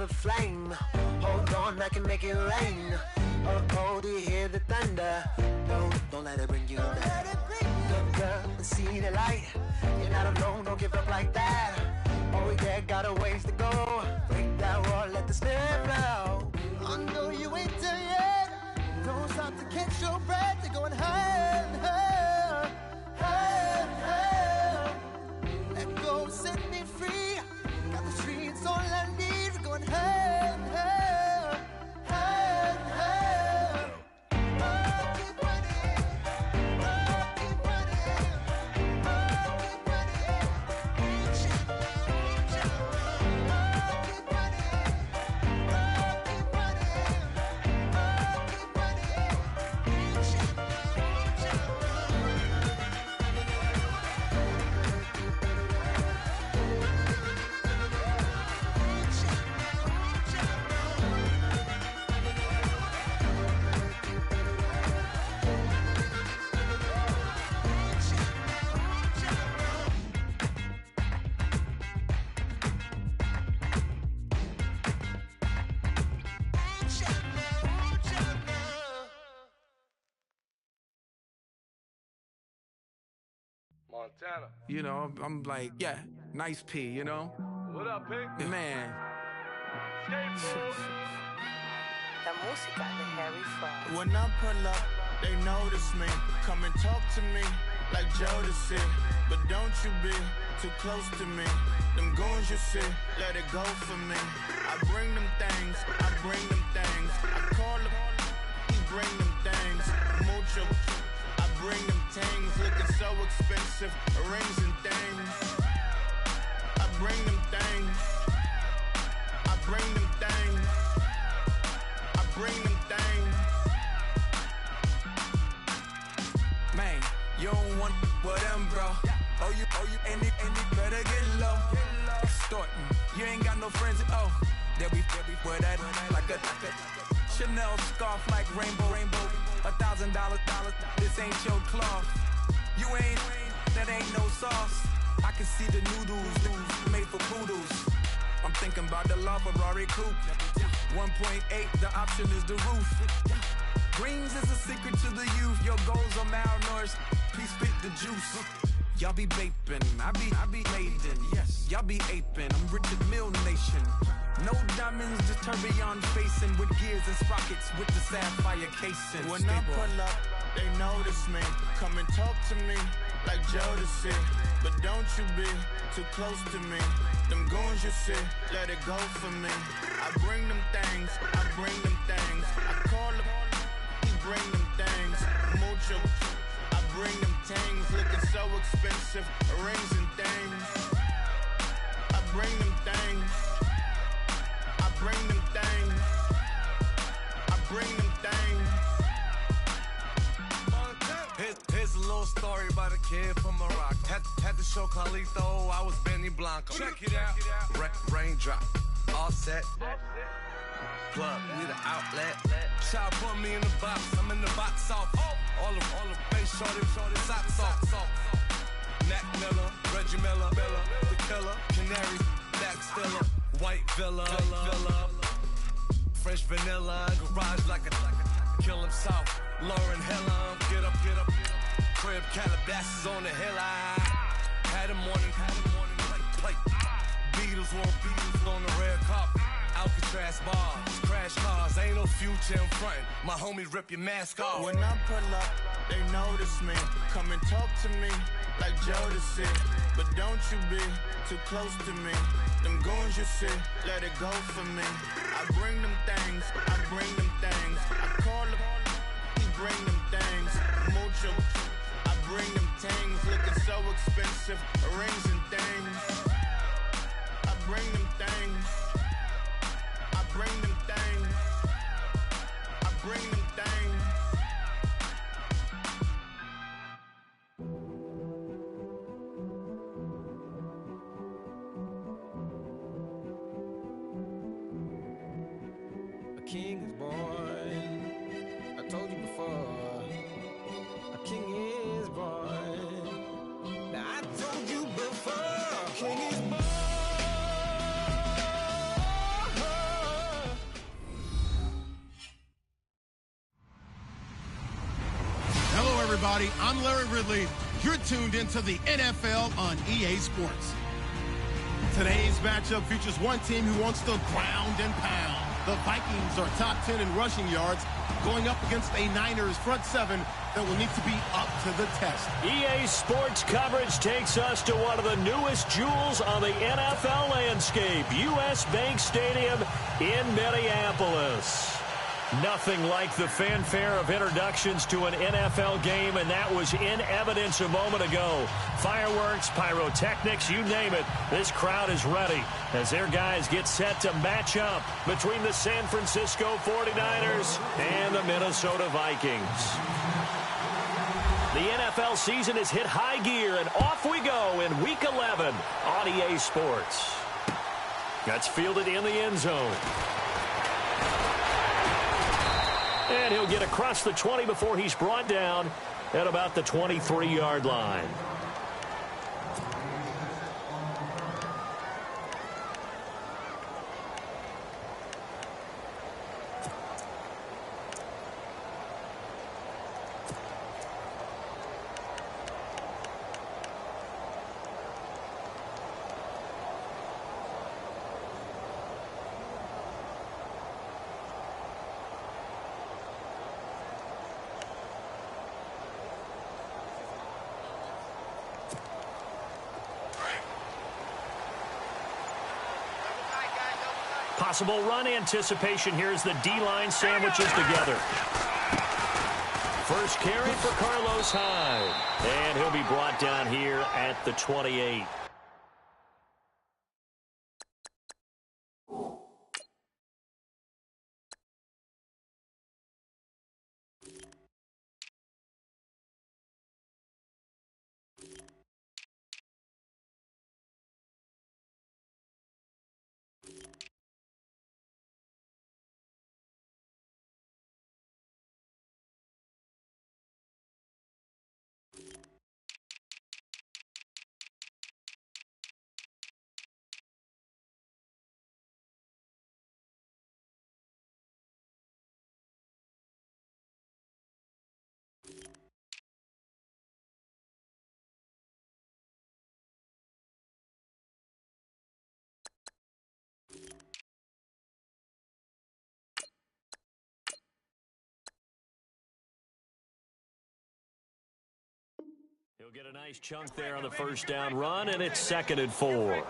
the flame. Hold on, I can make it rain. Oh, oh, do you hear the thunder? No, don't let it bring you down. Look up and see the light. You're not alone, don't give up like that. Oh yeah, got a ways to go. Break that wall, let the spirit flow. I know you ain't done yet. Don't stop to catch your breath. You're going higher and higher, higher and higher. Let go, set me free. Got the streets all I need. We're going higher and higher, higher and higher. Oh, keep running. Oh, keep running. Oh, keep running. Reach out, reach out. Oh, keep running. Oh, keep running. Oh, keep running. Reach out, reach out. Montana. You know, I'm like, yeah, nice P, you know? What up, Pink? Man. La música de Harry Fraud. When I pull up, they notice me. Come and talk to me like Jodeci. But don't you be too close to me. Them goons you see, let it go for me. I bring them things, I bring them things. I call them, he bring them things. Mucho, I bring them things. Looking so expensive, rings and things. I bring them things. I bring them things. I bring them things. Man, you don't want with them, bro. Oh, you, and it better get low. Extorting, you ain't got no friends. Oh, they'll be for that like a Chanel scarf like rainbow. $1,000, this ain't your cloth. You ain't, that ain't no sauce. I can see the noodles made for poodles. I'm thinking about the LaFerrari coupe. 1.8, the option is the roof. Greens is a secret to the youth. Your goals are malnourished. Please spit the juice. Y'all be vaping, I be laden. Yes, y'all be aping. I'm Richard Mill Nation. No diamonds, just tourbillon facing with gears and sprockets with the sapphire casing. When I pull up, they notice me. Come and talk to me like Jodeci. But don't you be too close to me. Them goons you see, let it go for me. I bring them things, I bring them things. I call them, he bring them things. Mucho, I bring them things. Looking so expensive, rings and things. I bring them things. I bring them things. I bring them things. Here's a little story about a kid from Morocco. Had to show Carlito I was Benny Blanco. Check it out. Raindrop, all set. Plug, we the outlet. Child put me in the box, I'm in the box off. All the face shorty, socks off. Mac Miller, Reggie Miller, the killer, Canary, Back Stiller, White Villa, Fresh vanilla, garage like a kill him south. Lauren Hill, get up. Crib Calabasas on the hill. I had a morning plate. Beatles on the red carpet. Alcatraz bars, crash cars, ain't no future in front. My homies rip your mask off. When I pull up, they notice me. Come and talk to me like Jodeci. But don't you be too close to me. Them goons you see, let it go for me. I bring them things, I bring them things. I call them, he bring them things. Mucho, I bring them things. Looking so expensive, rings and things. I bring them things. I bring them things. I bring them things. A king is born. I told you before. A king is born. Now I told you before. A king is born. everybody. I'm Larry Ridley. You're tuned into the NFL on EA Sports. Today's matchup features one team who wants to ground and pound. The Vikings are top 10 in rushing yards, going up against a Niners front seven that will need to be up to the test. EA Sports coverage takes us to one of the newest jewels on the NFL landscape, US Bank Stadium in Minneapolis. Nothing like the fanfare of introductions to an NFL game, and that was in evidence a moment ago. Fireworks, pyrotechnics, you name it. This crowd is ready as their guys get set to match up between the San Francisco 49ers and the Minnesota Vikings. The NFL season has hit high gear, and off we go in Week 11 on EA Sports. That's fielded in the end zone. And he'll get across the 20 before he's brought down at about the 23-yard line. Possible run anticipation here as the D-line sandwiches together. First carry for Carlos Hyde. And he'll be brought down here at the 28. He'll get a nice chunk there on the first down run, and it's 2nd and 4.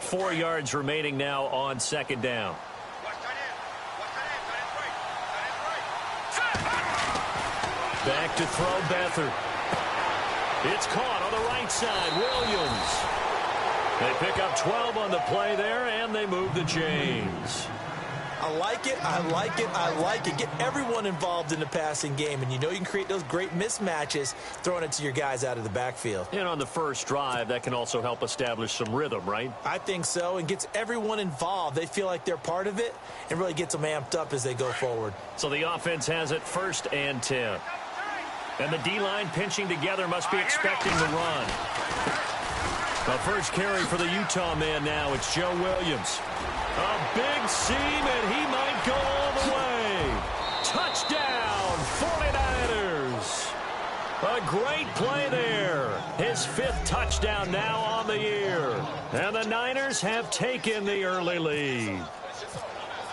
Four yards remaining now on 2nd down. Back to throw Beathard. It's caught on the right side. Williams. They pick up 12 on the play there, and they move the chains. I like it. I like it. I like it. Get everyone involved in the passing game, and you know you can create those great mismatches throwing it to your guys out of the backfield. And on the first drive, that can also help establish some rhythm, right? I think so, and gets everyone involved. They feel like they're part of it and really gets them amped up as they go forward. So the offense has it 1st and 10. And the D-line pinching together must be expecting the run. The first carry for the Utah man now. It's Joe Williams. A big seam, and he might go all the way. Touchdown, 49ers. A great play there. His 5th touchdown now on the year. And the Niners have taken the early lead.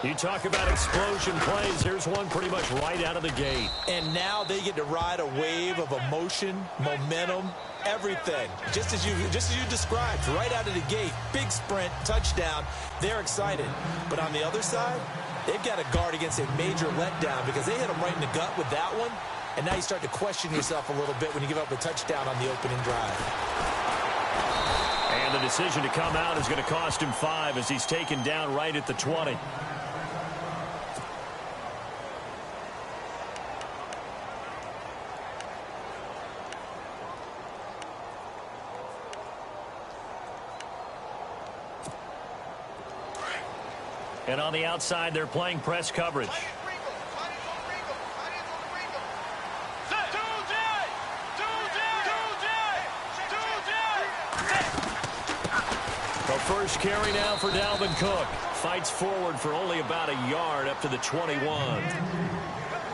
You talk about explosion plays. Here's one pretty much right out of the gate. And now they get to ride a wave of emotion, momentum, everything. Just as you described, right out of the gate. Big sprint, touchdown. They're excited. But on the other side, they've got to guard against a major letdown because they hit them right in the gut with that one. And now you start to question yourself a little bit when you give up a touchdown on the opening drive. And the decision to come out is going to cost him 5 as he's taken down right at the 20. And on the outside, they're playing press coverage. first carry now for Dalvin Cook. Fights forward for only about a yard up to the 21.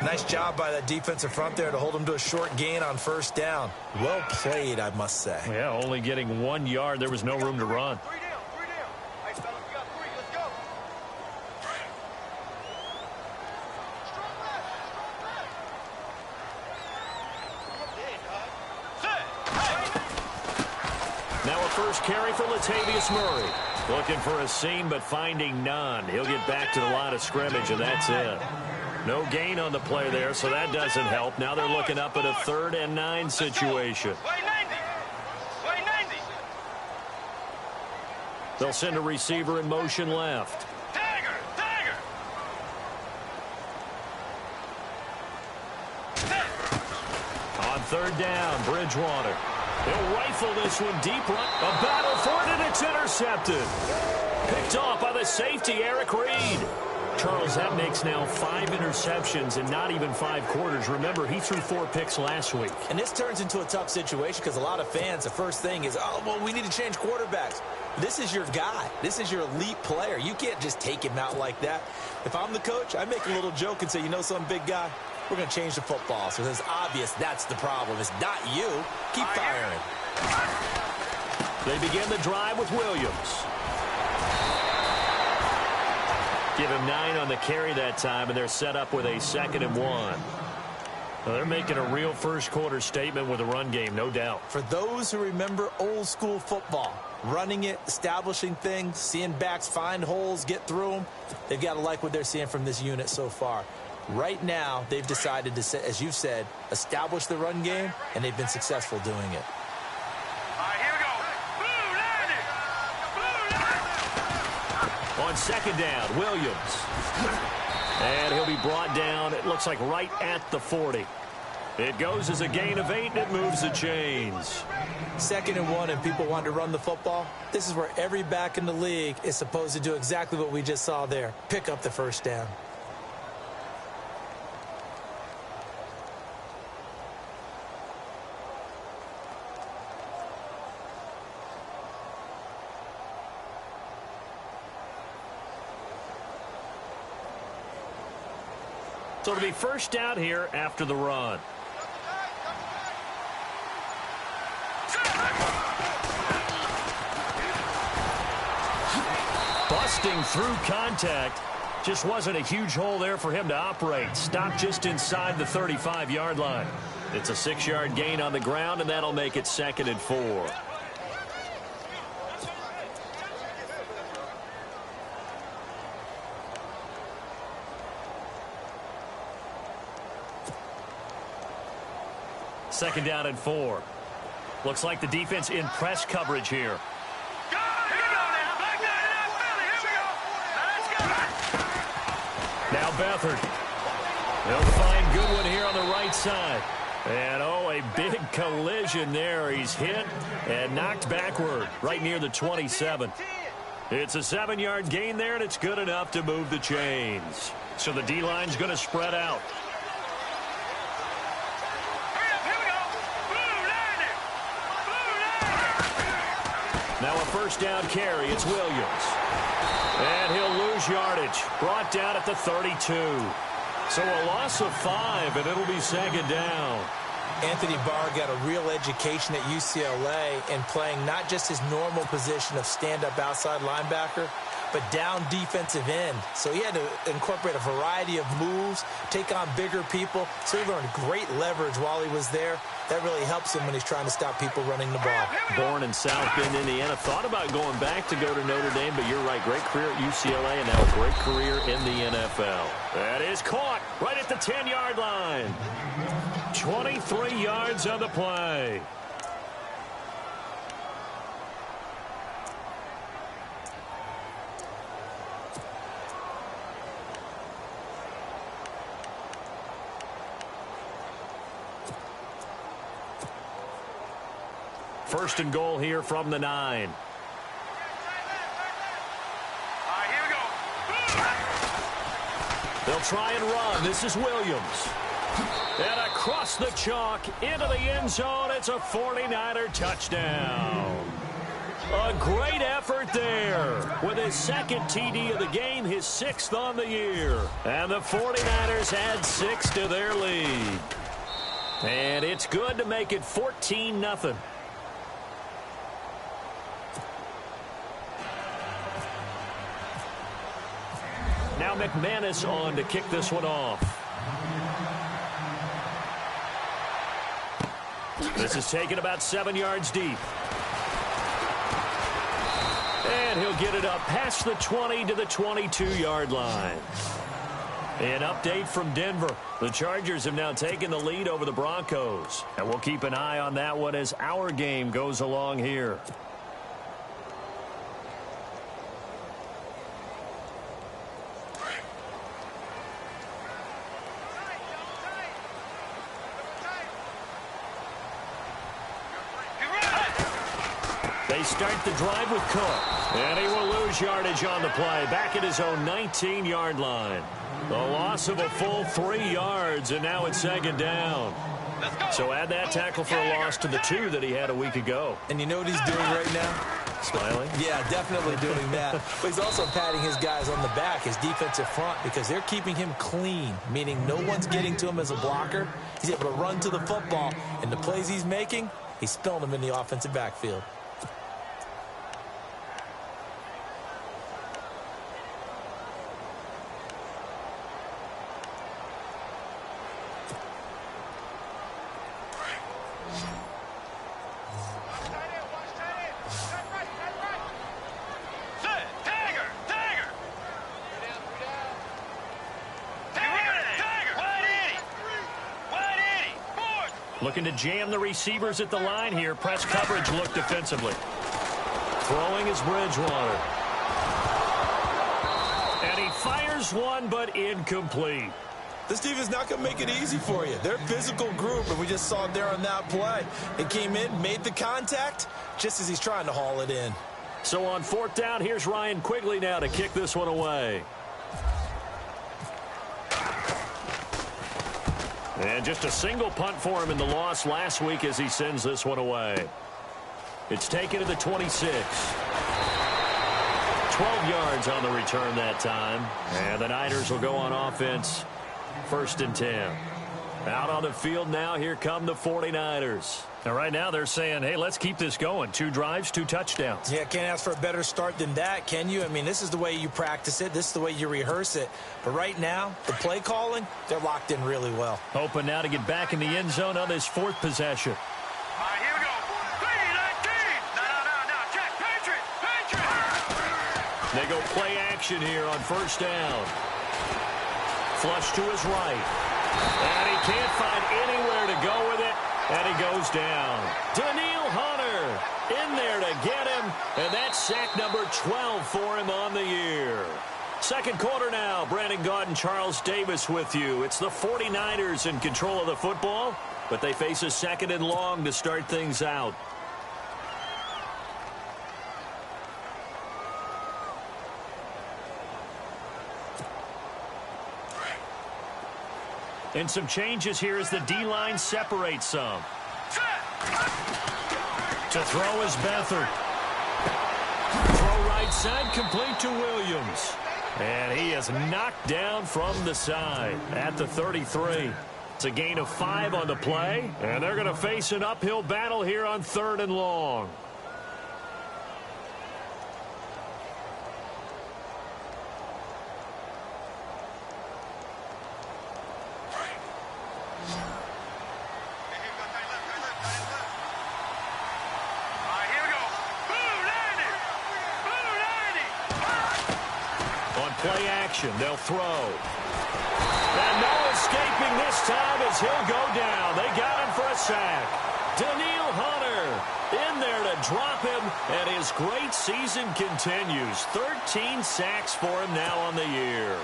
Nice job by that defensive front there to hold him to a short gain on first down. Well played, I must say. Yeah, only getting 1 yard. There was no room to run. Now a first carry for Latavius Murray. Looking for a seam, but finding none. He'll get back to the line of scrimmage, and that's it. No gain on the play there, so that doesn't help. Now they're looking up at a 3rd and 9 situation. They'll send a receiver in motion left. On 3rd down, Bridgewater. He'll rifle this one deep right. A battle for it, and it's intercepted. Picked off by the safety, Eric Reed. Charles, that makes now 5 interceptions in not even 5 quarters. Remember, he threw 4 picks last week. And this turns into a tough situation because a lot of fans, the first thing is, oh, well, we need to change quarterbacks. This is your guy. This is your elite player. You can't just take him out like that. If I'm the coach, I make a little joke and say, you know something, big guy? We're going to change the football. So it's obvious that's the problem. It's not you. Keep firing. They begin the drive with Williams. Give him 9 on the carry that time, and they're set up with a 2nd and 1. Well, they're making a real first-quarter statement with a run game, no doubt. For those who remember old-school football, running it, establishing things, seeing backs find holes, get through them, they've got to like what they're seeing from this unit so far. Right now, they've decided to, as you've said, establish the run game, and they've been successful doing it. On 2nd down, Williams. And he'll be brought down, it looks like right at the 40. It goes as a gain of 8, and it moves the chains. 2nd and 1, and people want to run the football. This is where every back in the league is supposed to do exactly what we just saw there. Pick up the first down. So it'll be first down here after the run. Busting through contact. Just wasn't a huge hole there for him to operate. Stopped just inside the 35-yard line. It's a 6-yard gain on the ground, and that'll make it 2nd and 4. Second down and 4. Looks like the defense in press coverage here. Now Beathard. They'll find Goodwin here on the right side. And, oh, a big collision there. He's hit and knocked backward right near the 27. It's a 7-yard gain there, and it's good enough to move the chains. So the D-line's going to spread out. Now a first down carry. It's Williams. And he'll lose yardage. Brought down at the 32. So a loss of 5, and it'll be 2nd down. Anthony Barr got a real education at UCLA in playing not just his normal position of stand-up outside linebacker, but down defensive end. So he had to incorporate a variety of moves, take on bigger people. So he learned great leverage while he was there. That really helps him when he's trying to stop people running the ball. Born in South Bend, Indiana. Thought about going back to go to Notre Dame, but you're right. Great career at UCLA and now a great career in the NFL. That is caught right at the 10-yard line. 23 yards on the play. First and goal here from the 9. Here we go. They'll try and run. This is Williams. And across the chalk into the end zone. It's a 49er touchdown. A great effort there. With his second TD of the game, his 6th on the year. And the 49ers add 6 to their lead. And it's good to make it 14-0. Now McManus on to kick this one off. This is taken about 7 yards deep. And he'll get it up past the 20 to the 22-yard line. An update from Denver. The Chargers have now taken the lead over the Broncos. And we'll keep an eye on that one as our game goes along here. They start the drive with Cook. And he will lose yardage on the play. Back at his own 19-yard line. The loss of a full 3 yards, and now it's 2nd down. So add that tackle for a loss to the 2 that he had a week ago. And you know what he's doing right now? Smiling? Yeah, definitely doing that. But he's also patting his guys on the back, his defensive front, because they're keeping him clean, meaning no one's getting to him as a blocker. He's able to run to the football, and the plays he's making, he's spilling them in the offensive backfield. Looking to jam the receivers at the line here. Press coverage look defensively. Throwing is Bridgewater. And he fires one, but incomplete. This team is not going to make it easy for you. They're a physical group, and we just saw it there on that play. They came in, made the contact, just as he's trying to haul it in. So on 4th down, here's Ryan Quigley now to kick this one away. And just a single punt for him in the loss last week as he sends this one away. It's taken to the 26. 12 yards on the return that time. And the Niners will go on offense. 1st and 10. Out on the field now, here come the 49ers. And right now they're saying, hey, let's keep this going. 2 drives, 2 touchdowns. Yeah, can't ask for a better start than that, can you? I mean, this is the way you practice it. This is the way you rehearse it. But right now, the play calling, they're locked in really well. Hoping now to get back in the end zone on this 4th possession. All right, here we go. 3-19. No. Check. Patriot. They go play action here on 1st down. Flush to his right. And he can't find anywhere to go with it. And he goes down. Daniil Hunter in there to get him. And that's sack number 12 for him on the year. 2nd quarter now. Brandon Gaudin, Charles Davis with you. It's the 49ers in control of the football, but they face a 2nd and long to start things out. And some changes here as the D-line separates some. To throw is Beathard. Throw right side, complete to Williams. And he is knocked down from the side at the 33. It's a gain of 5 on the play, and they're going to face an uphill battle here on 3rd and long. Play action. They'll throw. And no escaping this time as he'll go down. They got him for a sack. Daniil Hunter in there to drop him, and his great season continues. 13 sacks for him now on the year.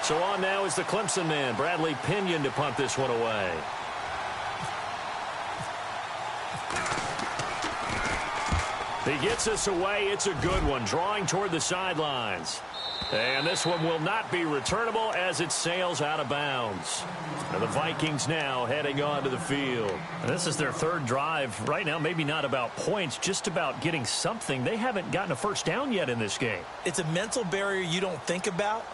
So on now is the Clemson man, Bradley Pinion, to punt this one away. He gets us away. It's a good one, drawing toward the sidelines. And this one will not be returnable as it sails out of bounds. And the Vikings now heading onto the field. And this is their third drive. Right now, maybe not about points, just about getting something. They haven't gotten a first down yet in this game. It's a mental barrier you don't think about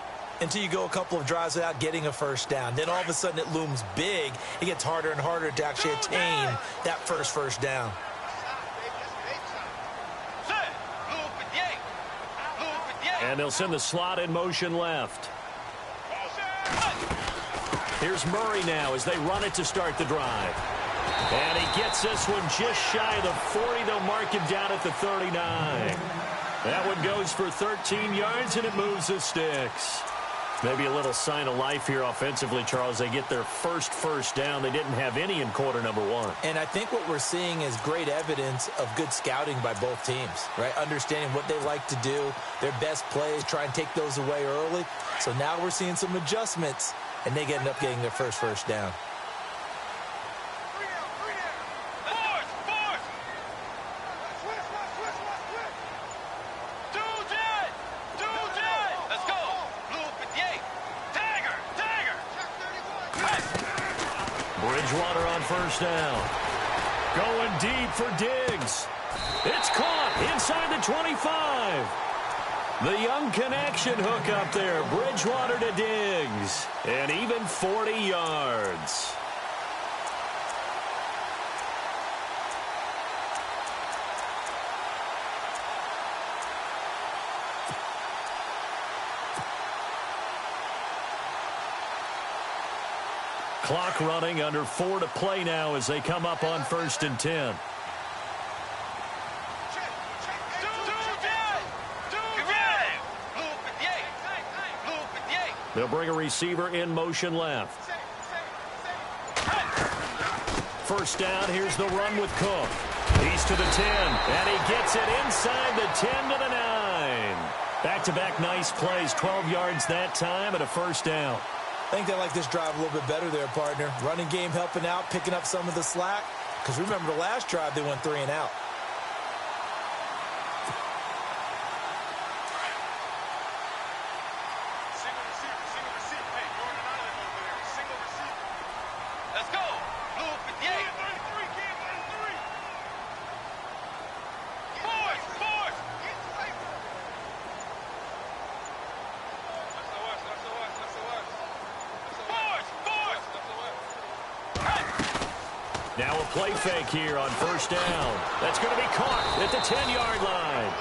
until you go a couple of drives without getting a first down. Then all of a sudden it looms big. It gets harder and harder to actually attain that first down. And they'll send the slot in motion left. Here's Murray now as they run it to start the drive. And he gets this one just shy of the 40. They'll mark him down at the 39. That one goes for 13 yards, and it moves the sticks. Maybe a little sign of life here offensively, Charles. They get their first down. They didn't have any in quarter number one. And I think what we're seeing is great evidence of good scouting by both teams, right? Understanding what they like to do, their best plays, try and take those away early. So now we're seeing some adjustments, and they end up getting their first down. Bridgewater on first down. Going deep for Diggs. It's caught inside the 25. The young connection hook up there. Bridgewater to Diggs. And even 40 yards. Clock running, under 4 to play now as they come up on 1st and 10. They'll bring a receiver in motion left. First down, here's the run with Cook. He's to the 10, and he gets it inside the 10 to the 9. Back-to-back nice plays, 12 yards that time, and a first down. I think they like this drive a little bit better there, partner. Running game helping out, picking up some of the slack. Because remember the last drive, they went 3 and out. Let's go. Blue 58. Force. Now a play fake here on first down. That's going to be caught at the 10-yard line.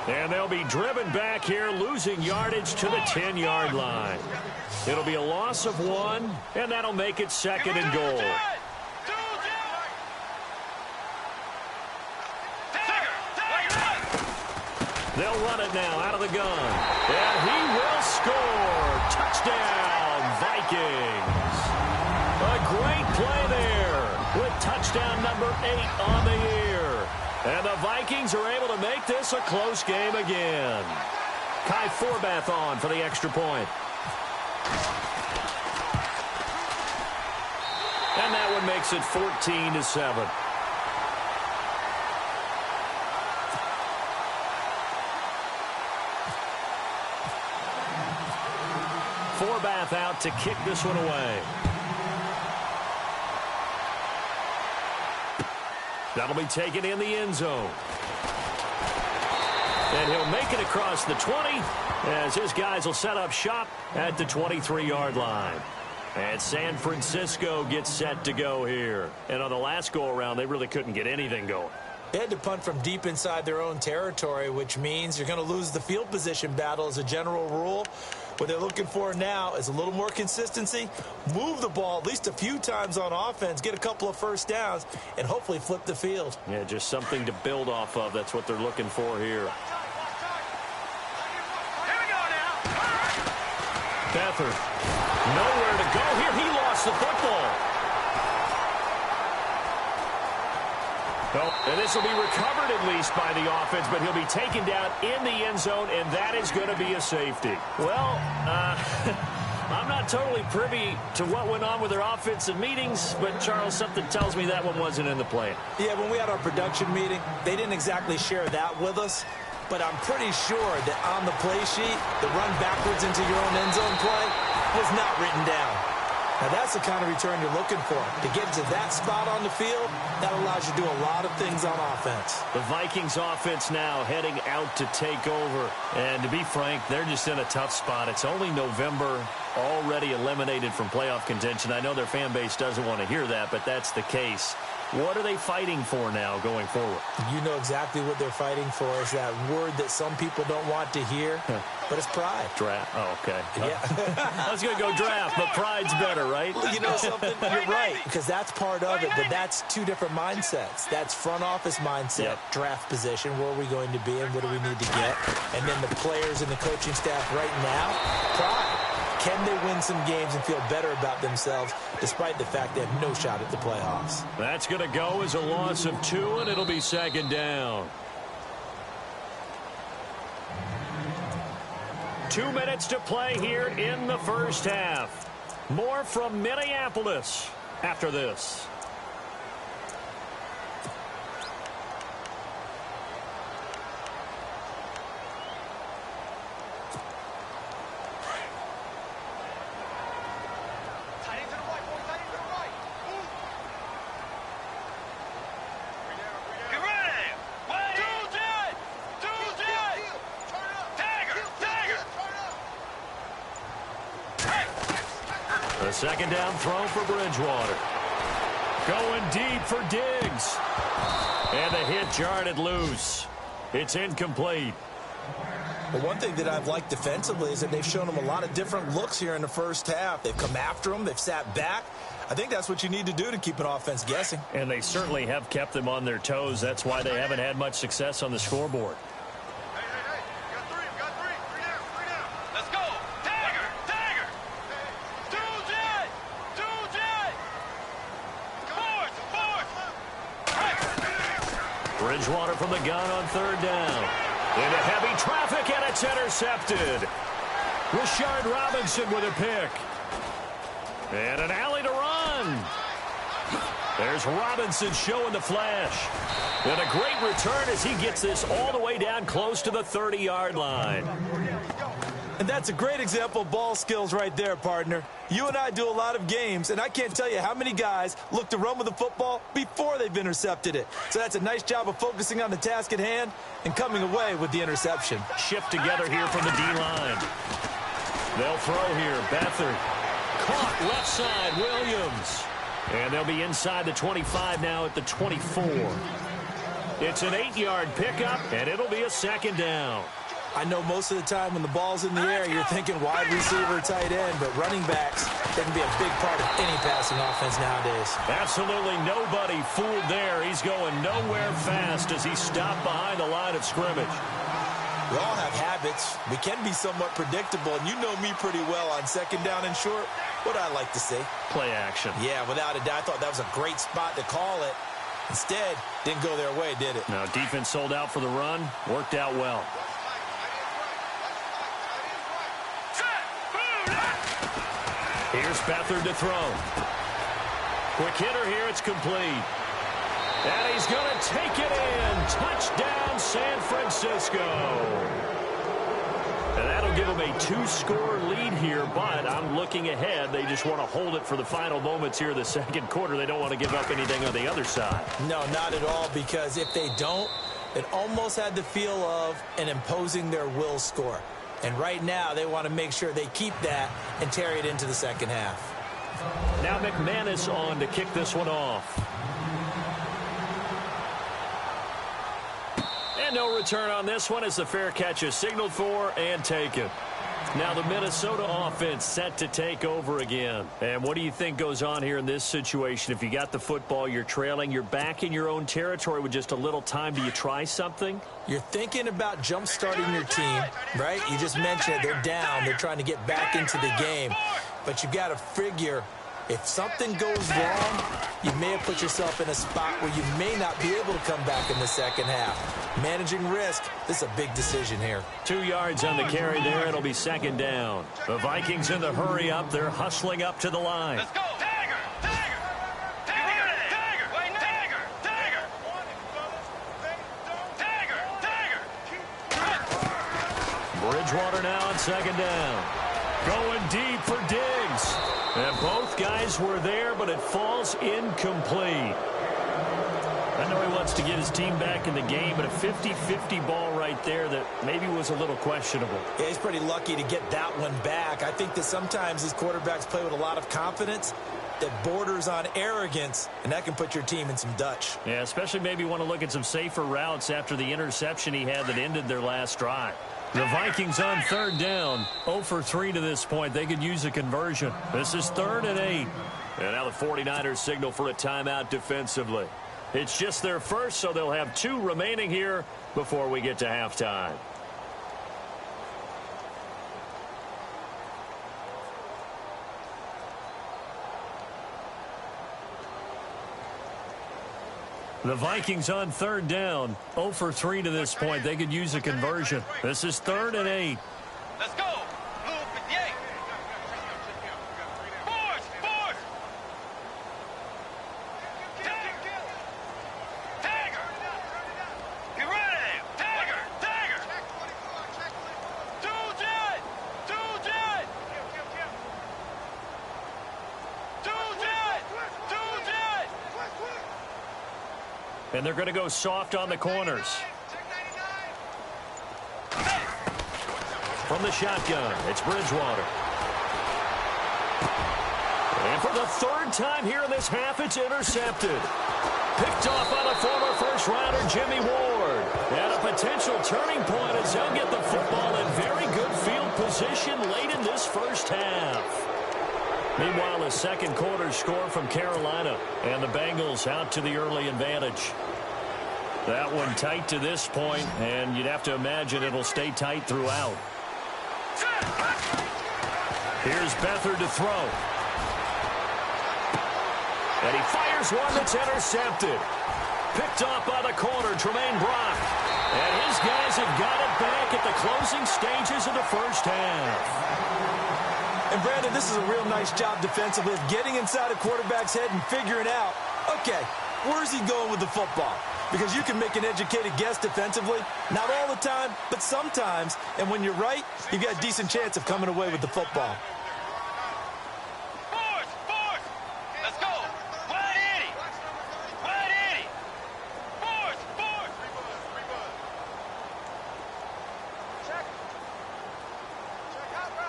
And they'll be driven back here, losing yardage to the 10-yard line. It'll be a loss of 1, and that'll make it 2nd and goal. They'll run it now out of the gun. And he will score. Touchdown, Vikings. A great play there with touchdown number 8 on the year. And the Vikings are able to make this a close game again. Kai Forbath on for the extra point. And that one makes it 14-7. Forbath out to kick this one away. That'll be taken in the end zone. And he'll make it across the 20 as his guys will set up shop at the 23-yard line. And San Francisco gets set to go here. And on the last go-around, they really couldn't get anything going. They had to punt from deep inside their own territory, which means you're going to lose the field position battle as a general rule. What they're looking for now is a little more consistency, move the ball at least a few times on offense, get a couple of first downs, and hopefully flip the field. Yeah, just something to build off of. That's what they're looking for here. Beathard, nowhere to go here. He lost the football. And this will be recovered at least by the offense, but he'll be taken down in the end zone, and that is going to be a safety. Well, I'm not totally privy to what went on with their offensive meetings, but, Charles, something tells me that one wasn't in the plan. Yeah, when we had our production meeting, they didn't exactly share that with us. but I'm pretty sure that on the play sheet, the run backwards into your own end zone play was not written down. Now, that's the kind of return you're looking for. To get to that spot on the field, that allows you to do a lot of things on offense. The Vikings offense now heading out to take over. And to be frank, they're just in a tough spot. It's only November, already eliminated from playoff contention. I know their fan base doesn't want to hear that, but that's the case. What are they fighting for now going forward? You know exactly what they're fighting for. Is that word that some people don't want to hear, but it's pride. Draft. Oh, okay. Yeah. I was going to go draft, but pride's better, right? Well, you know something? You're right, because that's part of it, but that's two different mindsets. That's front office mindset, draft position, where are we going to be and what do we need to get? And then the players and the coaching staff right now, pride. Can they win some games and feel better about themselves despite the fact they have no shot at the playoffs? That's going to go as a loss of 2, and it'll be second down. 2 minutes to play here in the first half. More from Minneapolis after this. A second down throw for Bridgewater. Going deep for Diggs. And the hit jarred loose. It's incomplete. Well, one thing that I've liked defensively is that they've shown them a lot of different looks here in the first half. They've come after them. They've sat back. I think that's what you need to do to keep an offense guessing. And they certainly have kept them on their toes. That's why they haven't had much success on the scoreboard. Bridgewater from the gun on third down. Into heavy traffic, and it's intercepted. Rashard Robinson with a pick. And an alley to run. There's Robinson showing the flash. And a great return as he gets this all the way down close to the 30-yard line. And that's a great example of ball skills right there, partner. You and I do a lot of games, and I can't tell you how many guys look to run with the football before they've intercepted it. So that's a nice job of focusing on the task at hand and coming away with the interception. Shift together here from the D-line. They'll throw here. Beathard. Caught left side. Williams. And they'll be inside the 25 now at the 24. It's an 8-yard pickup, and it'll be a second down. I know most of the time when the ball's in the air, you're thinking wide receiver, tight end, but running backs, they can be a big part of any passing offense nowadays. Absolutely nobody fooled there. He's going nowhere fast as he stopped behind the line of scrimmage. We all have habits. We can be somewhat predictable, and you know me pretty well on second down and short. What I like to say? Play action. Yeah, without a doubt. I thought that was a great spot to call it. Instead, didn't go their way, did it? Now, defense sold out for the run. Worked out well. Here's Beathard to throw. Quick hitter here. It's complete. And he's going to take it in. Touchdown, San Francisco. And that'll give them a 2-score lead here, but I'm looking ahead. They just want to hold it for the final moments here of the second quarter. They don't want to give up anything on the other side. No, not at all, because if they don't, it almost had the feel of an imposing their will score. And right now, they want to make sure they keep that and carry it into the second half. Now McManus on to kick this one off. And no return on this one as the fair catch is signaled for and taken. Now the Minnesota offense set to take over again. And what do you think goes on here in this situation? If you got the football, you're trailing, you're back in your own territory with just a little time. Do you try something? You're thinking about jump-starting your team, right? You just mentioned it. They're down. They're trying to get back into the game. But you've got to figure if something goes wrong, you may have put yourself in a spot where you may not be able to come back in the second half. Managing risk, this is a big decision here. 2 yards on the carry there. It'll be second down. The Vikings in the hurry up. They're hustling up to the line. Let's go. Dagger! Dagger! Dagger! Dagger! Wait, Dagger! Dagger! Dagger! Dagger! Bridgewater now on second down. Going deep for Diggs. And both guys were there, but it falls incomplete. I know he wants to get his team back in the game, but a 50-50 ball right there that maybe was a little questionable. Yeah, he's pretty lucky to get that one back. I think that sometimes these quarterbacks play with a lot of confidence that borders on arrogance, and that can put your team in some Dutch. Yeah, especially maybe want to look at some safer routes after the interception he had that ended their last drive. The Vikings on third down, 0 for 3 to this point. They could use a conversion. This is 3rd and 8. And now the 49ers signal for a timeout defensively. It's just their first, so they'll have 2 remaining here before we get to halftime. The Vikings on third down, 0 for 3 to this point. They could use a conversion. This is 3rd and 8. Let's go. Blue 58. Force. Tiger. Get rid of him. Tiger. Two jet. And they're going to go soft on the corners. From the shotgun, it's Bridgewater. And for the 3rd time here in this half, it's intercepted. Picked off by the former first-rounder Jimmy Ward. And a potential turning point as they'll get the football in very good field position late in this first half. Meanwhile, a second quarter score from Carolina, and the Bengals out to the early advantage. That one tight to this point, and you'd have to imagine it'll stay tight throughout. Here's Beathard to throw. And he fires one that's intercepted. Picked off by the corner, Tremaine Brock. And his guys have got it back at the closing stages of the first half. And, Brandon, this is a real nice job defensively of getting inside a quarterback's head and figuring out, okay, where's he going with the football? Because you can make an educated guess defensively. Not all the time, but sometimes. And when you're right, you've got a decent chance of coming away with the football. Force. Let's go. Wide Eddie. Force. Check out, bro.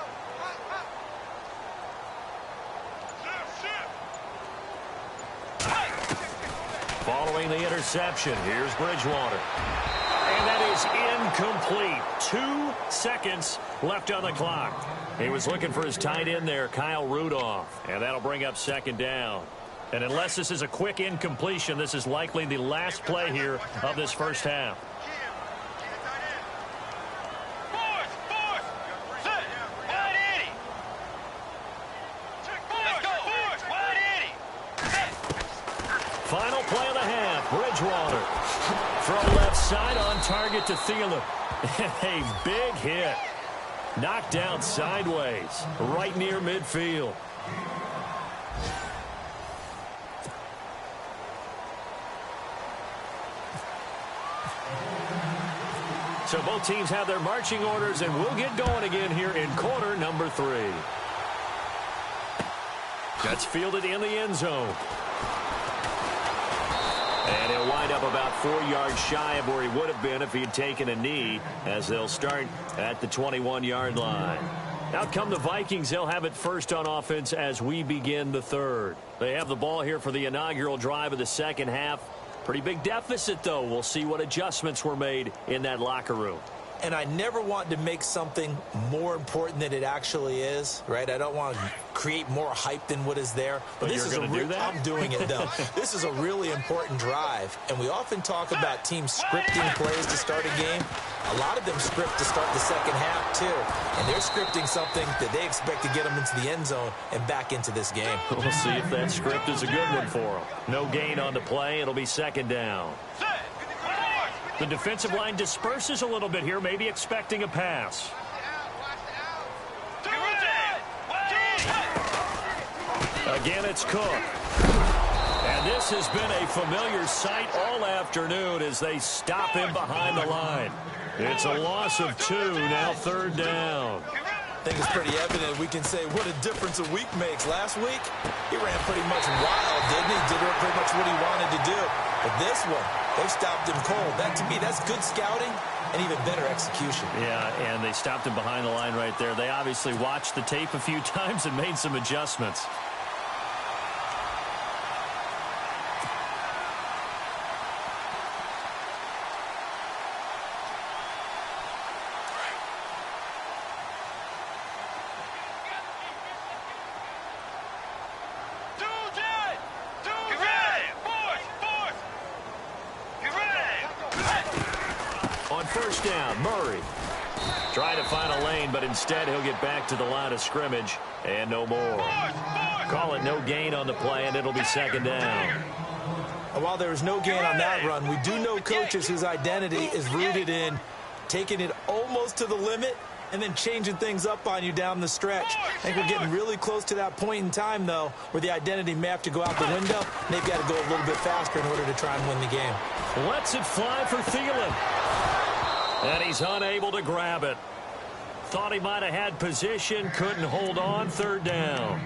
Following the interception, here's Bridgewater. And that is incomplete. 2 seconds left on the clock. He was looking for his tight end there, Kyle Rudolph. And that'll bring up second down. And unless this is a quick incompletion, this is likely the last play here of this first half. Final play of the half, Bridgewater. Throw left side on target to Thielen. A big hit. Knocked down sideways, right near midfield. So both teams have their marching orders, and we'll get going again here in quarter number 3. That's fielded in the end zone. And he'll wind up about 4 yards shy of where he would have been if he had taken a knee, as they'll start at the 21-yard line. Out come the Vikings. They'll have it first on offense as we begin the third. They have the ball here for the inaugural drive of the second half. Pretty big deficit, though. We'll see what adjustments were made in that locker room. And I never want to make something more important than it actually is, right? I don't want to create more hype than what is there. But this is going to do that? I'm doing it, though. This is a really important drive. And we often talk about teams scripting plays to start a game. A lot of them script to start the second half, too. And they're scripting something that they expect to get them into the end zone and back into this game. We'll see if that script is a good one for them. No gain on the play. It'll be second down. The defensive line disperses a little bit here, maybe expecting a pass. Again, it's Cook. And this has been a familiar sight all afternoon as they stop him behind the line. It's a loss of 2, now 3rd down. I think it's pretty evident. We can say what a difference a week makes. Last week, he ran pretty much wild, didn't he? Did pretty much what he wanted to do. But this one, they stopped him cold. That, to me, that's good scouting and even better execution. Yeah, and they stopped him behind the line right there. They obviously watched the tape a few times and made some adjustments. First down, Murray. Trying to find a lane, but instead he'll get back to the line of scrimmage and no more. Call it no gain on the play, and it'll be 2nd down. And while there was no gain on that run, we do know coaches whose identity is rooted in taking it almost to the limit and then changing things up on you down the stretch. I think we're getting really close to that point in time, though, where the identity may have to go out the window, and they've got to go a little bit faster in order to try and win the game. Lets it fly for Thielen. And he's unable to grab it. Thought he might have had position, couldn't hold on, 3rd down.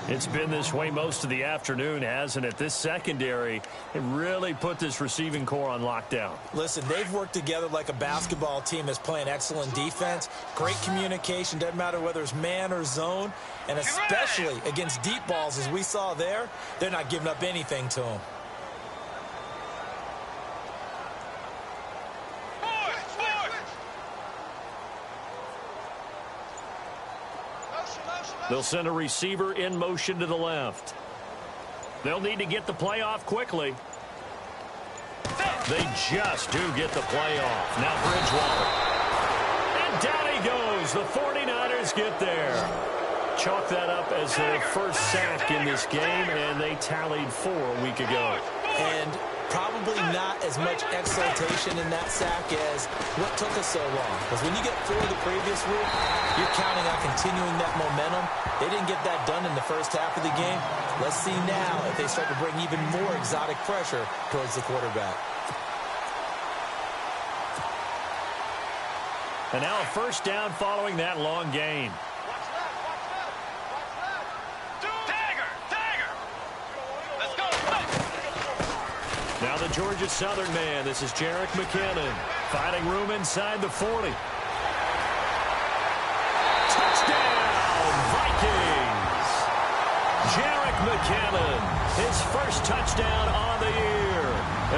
It's been this way most of the afternoon, hasn't it? This secondary, it really put this receiving core on lockdown. Listen, they've worked together like a basketball team that's playing excellent defense. Great communication, doesn't matter whether it's man or zone. And especially against deep balls, as we saw there, they're not giving up anything to them. They'll send a receiver in motion to the left. They'll need to get the play off quickly. They just do get the play off. Now Bridgewater. And down he goes. The 49ers get there. Chalk that up as their first sack in this game, and they tallied 4 a week ago. And probably not as much exultation in that sack as what took us so long. Because when you get 4 the previous week, you're counting on continuing that momentum. They didn't get that done in the first half of the game. Let's see now if they start to bring even more exotic pressure towards the quarterback. And now a first down following that long gain. Now the Georgia Southern man. This is jmar24nj's. Finding room inside the 40. Touchdown, Vikings. jmar24nj, his first touchdown on the year.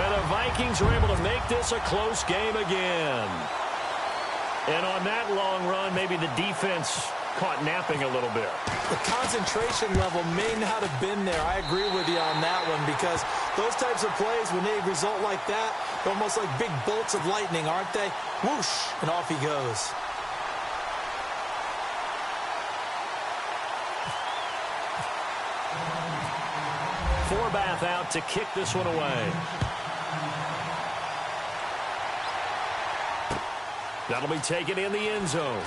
And the Vikings are able to make this a close game again. And on that long run, maybe the defense caught napping a little bit. The concentration level may not have been there. I agree with you on that one, because those types of plays, when they result like that, they're almost like big bolts of lightning, aren't they? Whoosh, and off he goes. Forbath out to kick this one away. That'll be taken in the end zone.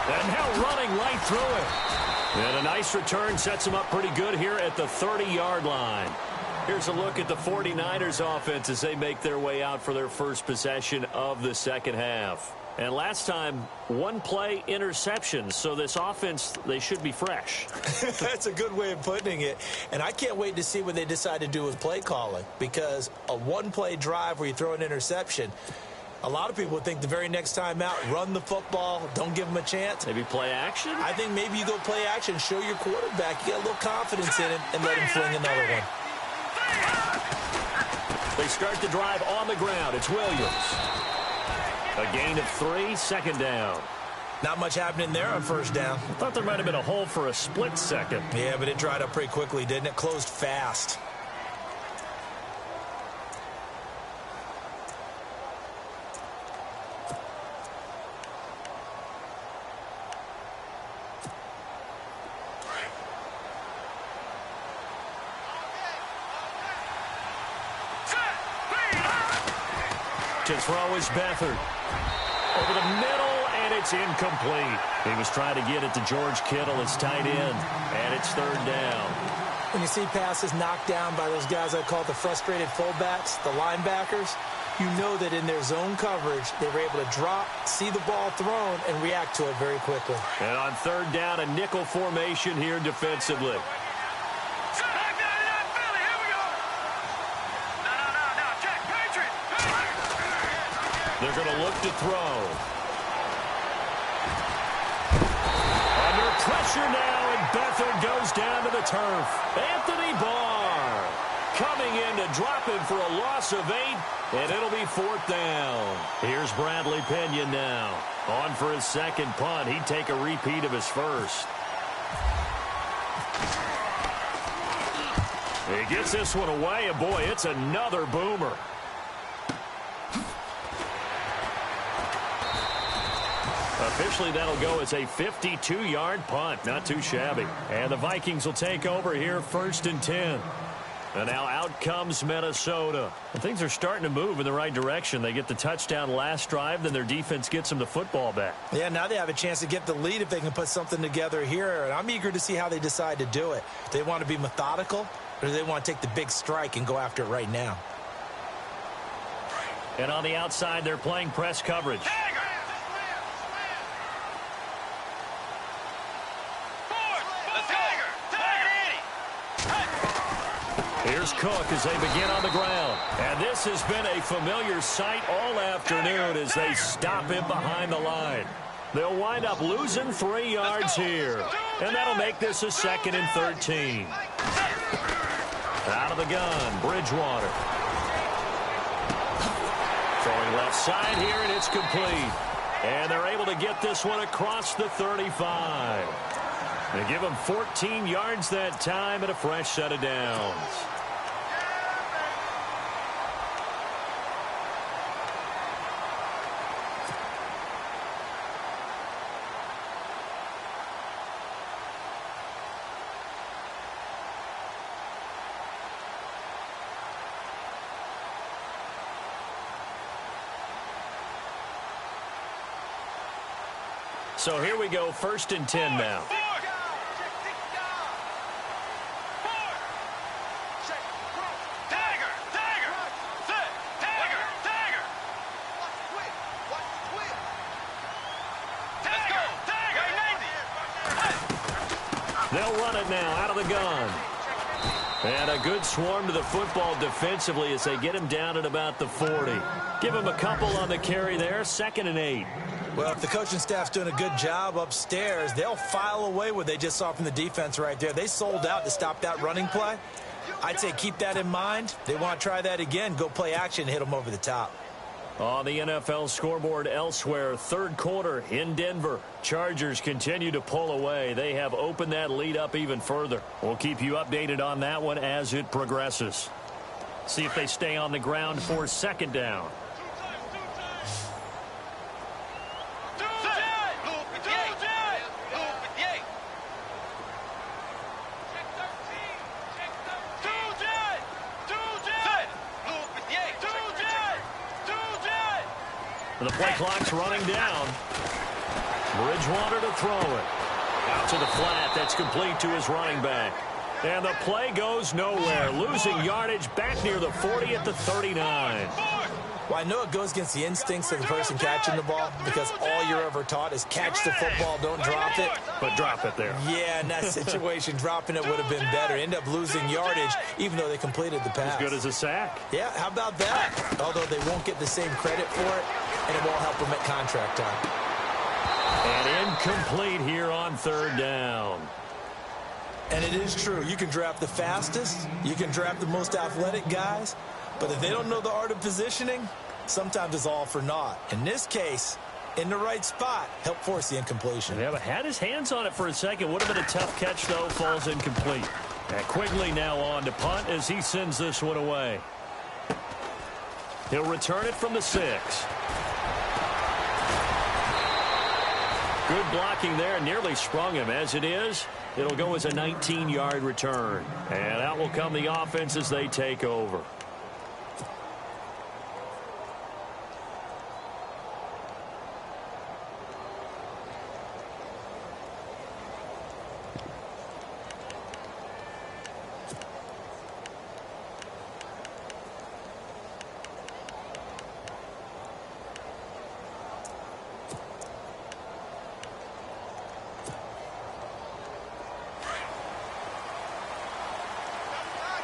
And now running right through it. And a nice return sets him up pretty good here at the 30-yard line. Here's a look at the 49ers offense as they make their way out for their first possession of the second half. And last time, 1 play interceptions. So this offense, they should be fresh. That's a good way of putting it. And I can't wait to see what they decide to do with play calling, because a 1-play drive where you throw an interception, a lot of people would think the very next time out, run the football, don't give them a chance. Maybe play action? I think maybe you go play action, show your quarterback, you get a little confidence in him, and let him fling another one. They start the drive on the ground. It's Williams. A gain of 3, 2nd down. Not much happening there on first down. I thought there might have been a hole for a split second. Yeah, but it dried up pretty quickly, didn't it? Closed fast. To throw is Beathard. Over the middle, and it's incomplete. He was trying to get it to George Kittle, his tight end, and it's 3rd down. When you see passes knocked down by those guys I call the frustrated fullbacks, the linebackers, you know that in their zone coverage, they were able to drop, see the ball thrown, and react to it very quickly. And on third down, a nickel formation here defensively. They're going to look to throw. Under pressure now, and Beathard goes down to the turf. Anthony Barr coming in to drop him for a loss of 8, and it'll be 4th down. Here's Bradley Pinion now. On for his second punt. He'd take a repeat of his first. He gets this one away, and boy, it's another boomer. Officially, that'll go as a 52-yard punt. Not too shabby. And the Vikings will take over here, 1st and 10. And now out comes Minnesota. And things are starting to move in the right direction. They get the touchdown last drive, then their defense gets them the football back. Yeah, now they have a chance to get the lead if they can put something together here. And I'm eager to see how they decide to do it. Do they want to be methodical, or do they want to take the big strike and go after it right now? And on the outside, they're playing press coverage. Here's Cook as they begin on the ground. And this has been a familiar sight all afternoon as they stop him behind the line. They'll wind up losing 3 yards here. And that'll make this a 2nd and 13. Out of the gun, Bridgewater. Throwing left side here, and it's complete. And they're able to get this one across the 35. They give him 14 yards that time and a fresh set of downs. So here we go, 1st and 10 now. They'll run it now out of the gun. And a good swarm to the football defensively as they get him down at about the 40. Give him a couple on the carry there, 2nd and 8. Well, if the coaching staff's doing a good job upstairs, they'll file away what they just saw from the defense right there. They sold out to stop that running play. I'd say keep that in mind. They want to try that again, go play action, hit them over the top. On the NFL scoreboard elsewhere, 3rd quarter in Denver. Chargers continue to pull away. They have opened that lead up even further. We'll keep you updated on that one as it progresses. See if they stay on the ground for 2nd down. The play clock's running down. Bridgewater to throw it. Out to the flat. That's complete to his running back. And the play goes nowhere. Losing yardage back near the 40 at the 39. Well, I know it goes against the instincts of the person catching the ball because all you're ever taught is catch the football, don't drop it. But drop it there. Yeah, in that situation, dropping it would have been better. End up losing yardage even though they completed the pass. As good as a sack. Yeah, how about that? Although they won't get the same credit for it, and it won't help them at contract time. And incomplete here on 3rd down. And it is true. You can draft the fastest. You can draft the most athletic guys. But if they don't know the art of positioning, sometimes it's all for naught. In this case, in the right spot, help force the incompletion. Yeah, but had his hands on it for a second. Would have been a tough catch, though. Falls incomplete. And Quigley now on to punt as he sends this one away. He'll return it from the 6. Good blocking there. Nearly sprung him. As it is, it'll go as a 19-yard return. And out will come the offense as they take over.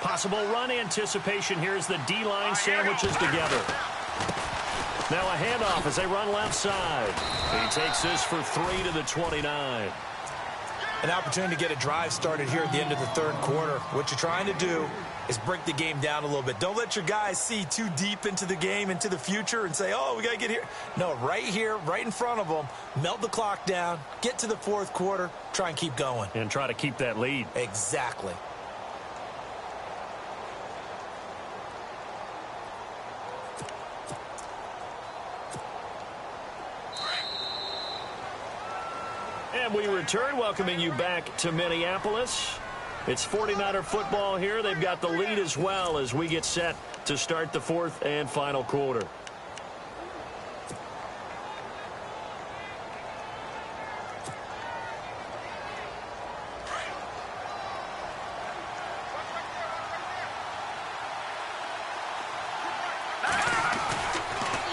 Possible run anticipation here as the D-line sandwiches together. Now a handoff as they run left side. He takes this for 3 to the 29. An opportunity to get a drive started here at the end of the third quarter. What you're trying to do is break the game down a little bit. Don't let your guys see too deep into the game, into the future, and say, oh, we got to get here. No, right here, right in front of them, melt the clock down, get to the fourth quarter, try and keep going. And try to keep that lead. Exactly. And we return, welcoming you back to Minneapolis. It's 49er football here. They've got the lead as well as we get set to start the fourth and final quarter.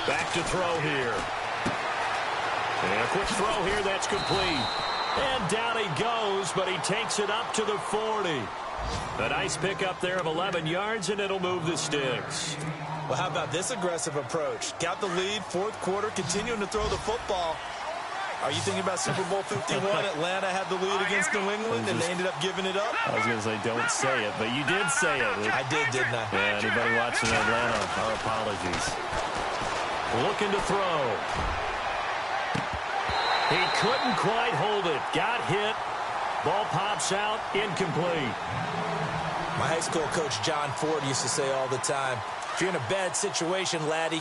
Back to throw here. And a quick throw here, that's complete. And down he goes, but he takes it up to the 40. A nice pickup there of 11 yards, and it'll move the sticks. Well, how about this aggressive approach? Got the lead, fourth quarter, continuing to throw the football. Are you thinking about Super Bowl 51? Atlanta had the lead against New England, and they ended up giving it up? I was going to say, don't say it, but you did say it. I did, didn't I? Yeah, anybody watching Atlanta, our apologies. Looking to throw. He couldn't quite hold it. Got hit. Ball pops out. Incomplete. My high school coach, John Ford, used to say all the time, if you're in a bad situation, laddie,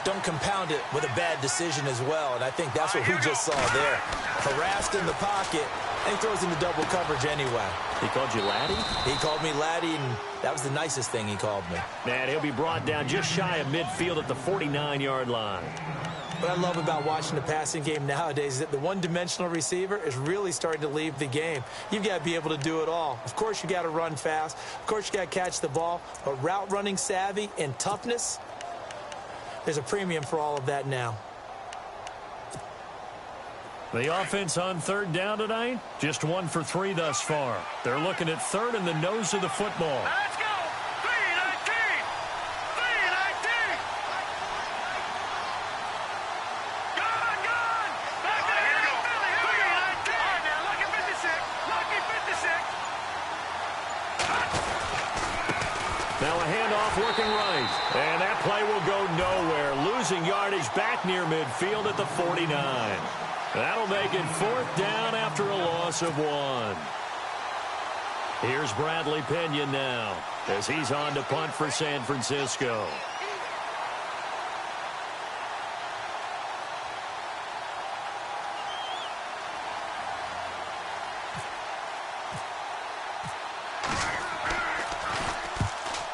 don't compound it with a bad decision as well. And I think that's what we just saw there. Harassed in the pocket, and he throws into double coverage anyway. He called you laddie? He called me laddie, and that was the nicest thing he called me. Man, he'll be brought down just shy of midfield at the 49-yard line. What I love about watching the passing game nowadays is that the one-dimensional receiver is really starting to leave the game. You've got to be able to do it all. Of course, you got to run fast. Of course, you got to catch the ball. But route running savvy and toughness, there's a premium for all of that now. The offense on third down tonight, just 1 for 3 thus far. They're looking at third in the nose of the football. Let's go! 3-19! 3-19! Gone! Back to here we go! 3-19! All right, now, lucky 56! Lucky 56! Now a handoff working right. And that play will go nowhere. Losing yardage back near midfield at the 49. That'll make it fourth down after a loss of 1. Here's Bradley Pena now as he's on to punt for San Francisco.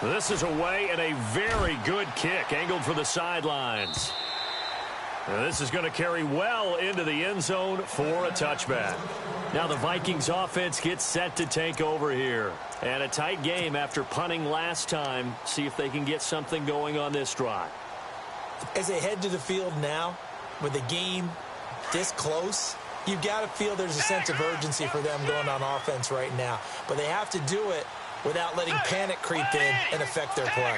This is away and a very good kick angled for the sidelines. Now this is going to carry well into the end zone for a touchback. Now the Vikings offense gets set to take over here. And a tight game after punting last time. See if they can get something going on this drive. As they head to the field now, with the game this close, you've got to feel there's a sense of urgency for them going on offense right now. But they have to do it without letting panic creep in and affect their play.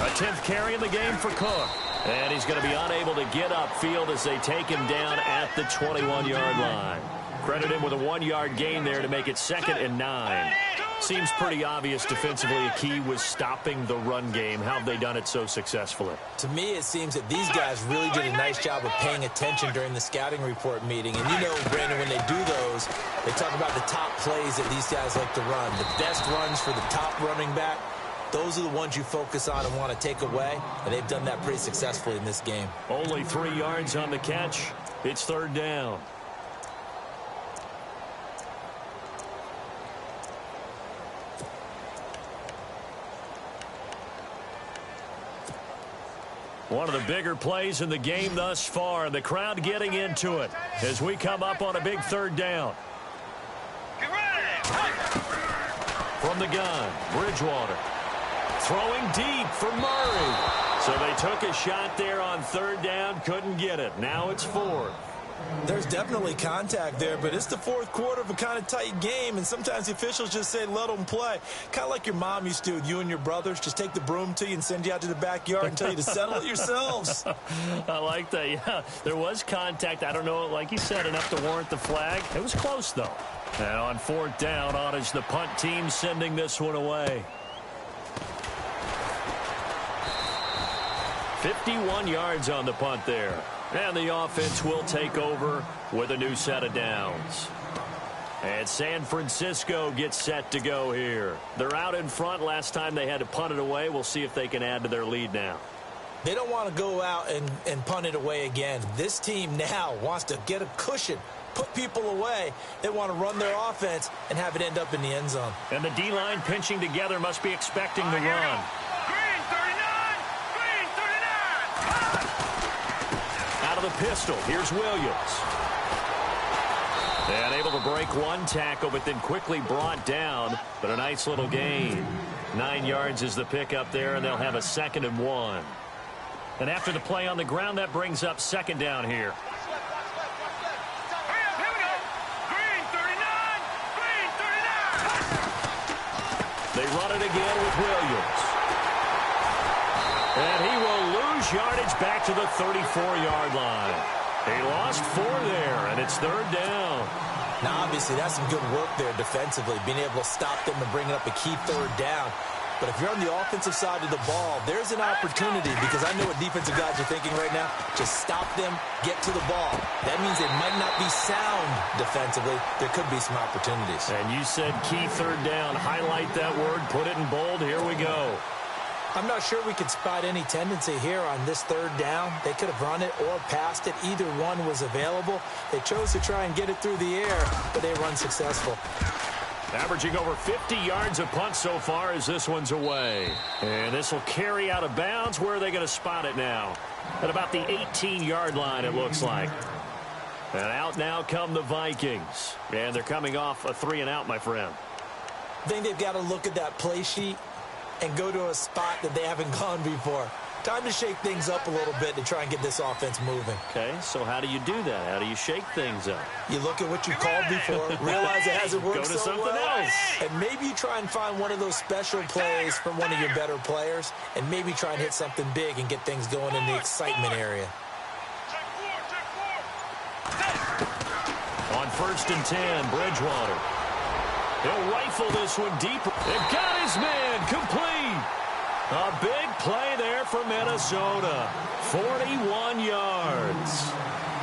A 10th carry in the game for Cook. And he's going to be unable to get upfield as they take him down at the 21-yard line. Credit him with a 1-yard gain there to make it 2nd and 9. Seems pretty obvious defensively a key was stopping the run game. How have they done it so successfully? To me, it seems that these guys really did a nice job of paying attention during the scouting report meeting. And you know, Brandon, when they do those, they talk about the top plays that these guys like to run. The best runs for the top running back. Those are the ones you focus on and want to take away, and they've done that pretty successfully in this game. Only 3 yards on the catch. It's third down. One of the bigger plays in the game thus far, and the crowd getting into it as we come up on a big third down. From the gun, Bridgewater. Throwing deep for Murray. So So they took a shot there on third down, couldn't get it. Now it's fourth. There's definitely contact there, but it's the fourth quarter of a kind of tight game, and sometimes the officials just say, let them play. Kind of like your mom used to with you and your brothers. Just take the broom to you and send you out to the backyard and tell you to settle it yourselves. I like that, yeah. There was contact. I don't know, like you said, enough to warrant the flag. It was close, though. And on fourth down, on is the punt team sending this one away. 51 yards on the punt there. And the offense will take over with a new set of downs. And San Francisco gets set to go here. They're out in front. Last time they had to punt it away. We'll see if they can add to their lead now. They don't want to go out and punt it away again. This team now wants to get a cushion, put people away. They want to run their offense and have it end up in the end zone. And the D-line pinching together must be expecting the run. Green 39! Green 39! Out of the pistol, here's Williams. And able to break one tackle, but then quickly brought down. But a nice little gain. 9 yards is the pickup there, and they'll have a 2nd and 1. And after the play on the ground, that brings up 2nd down here. Here we go! Green 39! Green 39! They run it again with Williams. And he will lose yardage back to the 34-yard line. He lost 4 there, and it's 3rd down. Now, obviously, that's some good work there defensively, being able to stop them and bringing up a key 3rd down. But if you're on the offensive side of the ball, there's an opportunity, because I know what defensive guys are thinking right now. Just stop them, get to the ball. That means they might not be sound defensively. There could be some opportunities. And you said key 3rd down. Highlight that word, put it in bold. Here we go. I'm not sure we could spot any tendency here on this 3rd down. They could have run it or passed it. Either one was available. They chose to try and get it through the air, but they were unsuccessful. Averaging over 50 yards a punt so far as this one's away. And this will carry out of bounds. Where are they going to spot it now? At about the 18-yard line, it looks like. And out now come the Vikings. And they're coming off a 3-and-out, my friend. I think they've got to look at that play sheet and go to a spot that they haven't gone before. Time to shake things up a little bit to try and get this offense moving. Okay, so how do you do that? How do you shake things up? You look at what you called before, realize it hasn't worked so something well, else. And maybe you try and find one of those special plays from one of your better players, and maybe try and hit something big and get things going in the excitement area. On 1st and 10, Bridgewater. He'll rifle this one deeper. They've got his man complete. A big play there for Minnesota. 41 yards.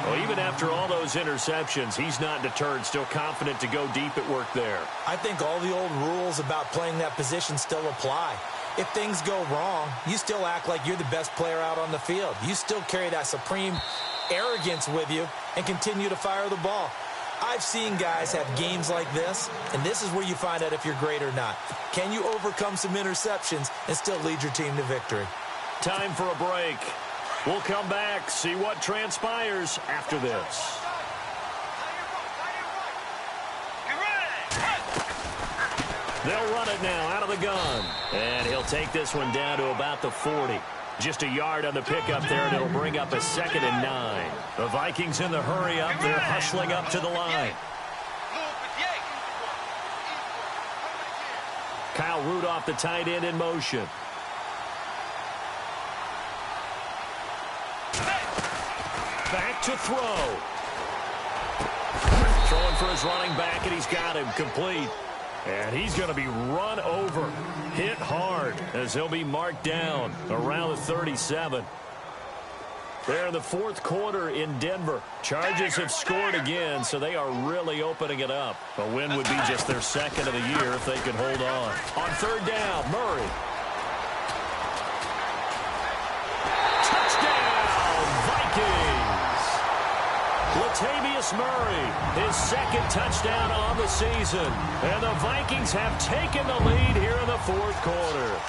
Well, even after all those interceptions, he's not deterred, still confident to go deep at work there. I think all the old rules about playing that position still apply. If things go wrong, you still act like you're the best player out on the field. You still carry that supreme arrogance with you and continue to fire the ball. I've seen guys have games like this, and this is where you find out if you're great or not. Can you overcome some interceptions and still lead your team to victory? Time for a break. We'll come back, see what transpires after this. They'll run it now out of the gun. And he'll take this one down to about the 40. Just a yard on the pickup there, and it'll bring up a 2nd and 9. The Vikings in the hurry up. They're hustling up to the line. Kyle Rudolph, the tight end, in motion. Back to throw. Throwing for his running back, and he's got him complete. And he's going to be run over, hit hard, as he'll be marked down around the 37. They're in the 4th quarter in Denver. Chargers have scored again, so they are really opening it up. A win would be just their 2nd of the year if they could hold on. On 3rd down, Murray. Touchdown, Vikings! Latavius Murray, his 2nd touchdown on the season. And the Vikings have taken the lead here in the 4th quarter.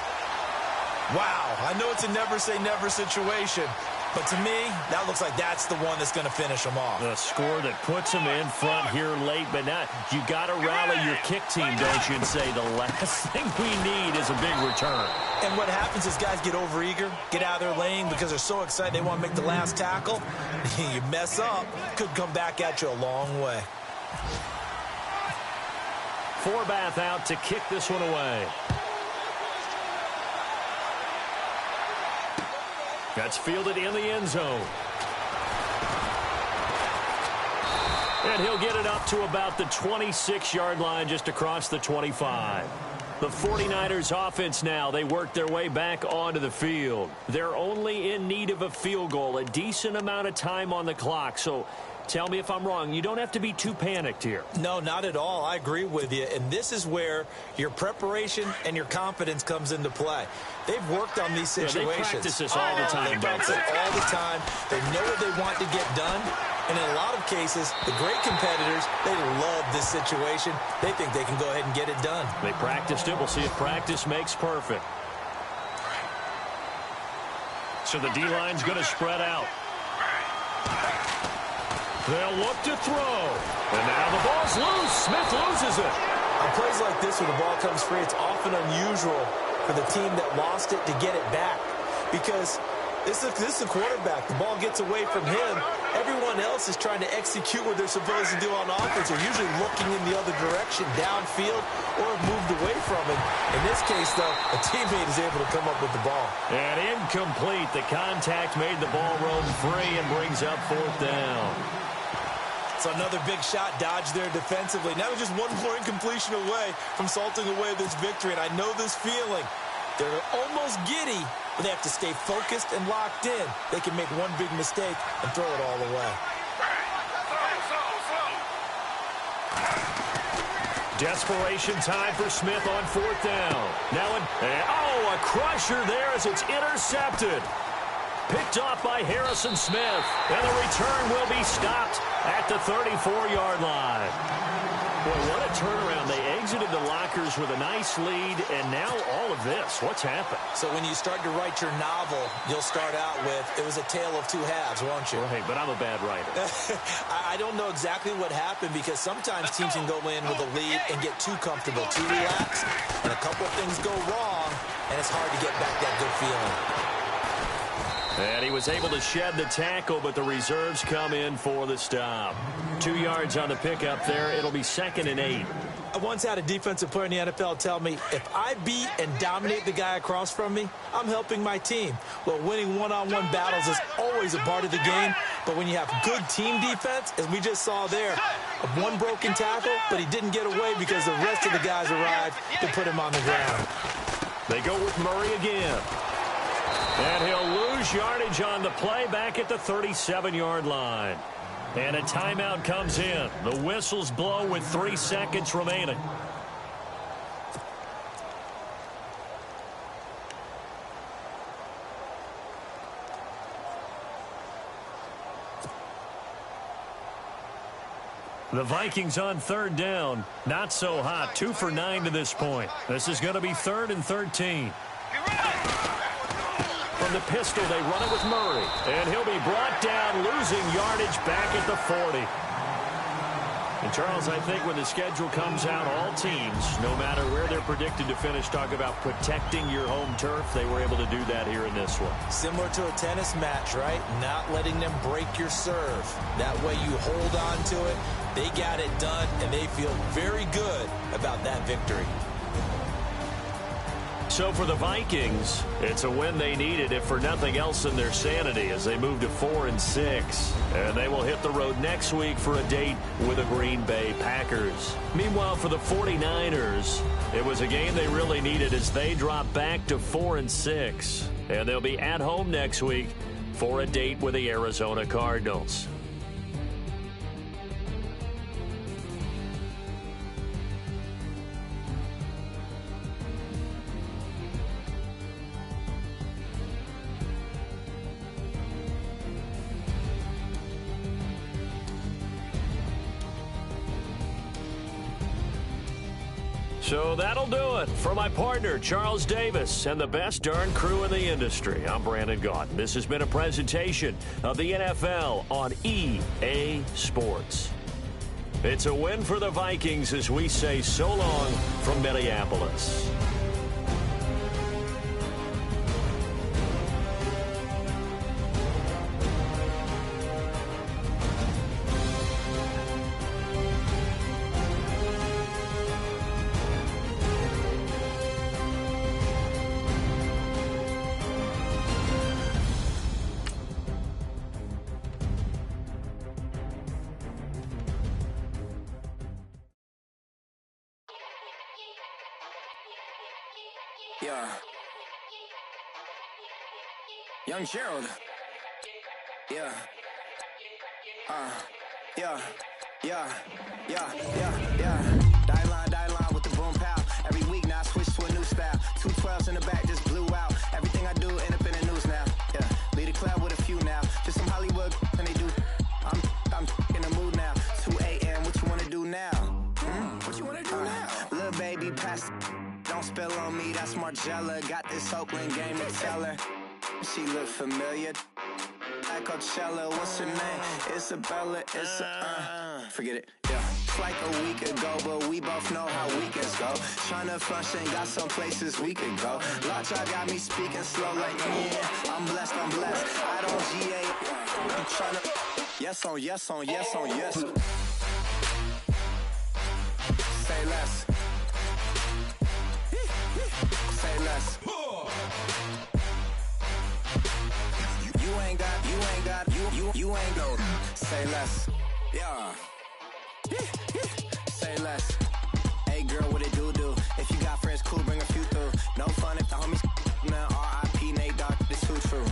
Wow, I know it's a never-say-never situation, But to me, that looks like that's the one that's going to finish them off. The score that puts them in front here late, but not. You got to rally your kick team, don't you, and say the last thing we need is a big return. And what happens is guys get overeager, get out of their lane because they're so excited they want to make the last tackle. You mess up, could come back at you a long way. Forbath out to kick this one away. That's fielded in the end zone. And he'll get it up to about the 26-yard line, just across the 25. The 49ers offense now, they work their way back onto the field. They're only in need of a field goal, a decent amount of time on the clock. So tell me if I'm wrong. You don't have to be too panicked here. No, not at all. I agree with you. And this is where your preparation and your confidence comes into play. They've worked on these situations. Yeah, they practice this all the time. They practice it all the time. They know what they want to get done. And in a lot of cases, the great competitors, they love this situation. They think they can go ahead and get it done. They practiced it. We'll see if practice makes perfect. So the D-line's going to spread out. They'll look to throw. And now the ball's loose. Smith loses it. On plays like this where the ball comes free, it's often unusual for the team that lost it to get it back. Because this is the quarterback. The ball gets away from him. Everyone else is trying to execute what they're supposed to do on offense. They're usually looking in the other direction, downfield, or have moved away from it. In this case, though, a teammate is able to come up with the ball. And incomplete. The contact made the ball roam free and brings up fourth down. So another big shot dodged there defensively. Now just one more incompletion away from salting away this victory. And I know this feeling. They're almost giddy, but they have to stay focused and locked in. They can make one big mistake and throw it all away. Desperation time for Smith on fourth down. Now, a crusher there as it's intercepted. Picked off by Harrison Smith. And the return will be stopped at the 34-yard line. Boy, what a turnaround. They exited the lockers with a nice lead, and now all of this. What's happened? So when you start to write your novel, you'll start out with, it was a tale of two halves, won't you? Right, but I'm a bad writer. I don't know exactly what happened because sometimes teams can go in with a lead and get too comfortable, too relaxed, and a couple of things go wrong, and it's hard to get back that good feeling. And he was able to shed the tackle, but the reserves come in for the stop. 2 yards on the pickup there. It'll be 2nd and 8. I once had a defensive player in the NFL tell me, if I beat and dominate the guy across from me, I'm helping my team. Well, winning one-on-one battles is always a part of the game, but when you have good team defense, as we just saw there, one broken tackle, but he didn't get away because the rest of the guys arrived to put him on the ground. They go with Murray again. And he'll lose yardage on the play back at the 37-yard line. And a timeout comes in. The whistles blow with 3 seconds remaining. The Vikings on 3rd down. Not so hot. 2 for 9 to this point. This is going to be 3rd and 13. From the pistol, they run it with Murray. And he'll be brought down, losing yardage back at the 40. And, Charles, I think when the schedule comes out, all teams, no matter where they're predicted to finish, talk about protecting your home turf. They were able to do that here in this one. Similar to a tennis match, right? Not letting them break your serve. That way you hold on to it. They got it done, and they feel very good about that victory. So for the Vikings, it's a win they needed, if for nothing else than their sanity, as they move to 4-6. And they will hit the road next week for a date with the Green Bay Packers. Meanwhile, for the 49ers, it was a game they really needed as they drop back to 4-6. And they'll be at home next week for a date with the Arizona Cardinals. So that'll do it. For my partner, Charles Davis, and the best darn crew in the industry, I'm Brandon Gaudin. This has been a presentation of the NFL on EA Sports. It's a win for the Vikings as we say so long from Minneapolis. Yeah. Young Gerald. Yeah. Yeah. Die line with the boom pow. Every week now I switch to a new style. 212s in the back just blew out. Everything I do end up in the news now. Yeah. Lead a club with a few now. Just some Hollywood and they do. I'm in the mood now. 2 a.m. What you wanna do now? What you wanna do now? Little baby pass. Don't spill on me, that's Margella. Got this Oakland game to tell her. She look familiar. Like Coachella, what's her name? Isabella, forget it, yeah. It's like a week ago, but we both know how weekends go. Tryna function, got some places we could go. Lot y'all got me speaking slow like, yeah, I'm blessed. I don't GA. I'm tryna, yes on yes. Say less. Say less. You ain't go. Say less. Yeah. Say less. Hey girl, what it do? If you got friends, cool, bring a few through. No fun if the homies now R.I.P. Nate Dogg, it's too true.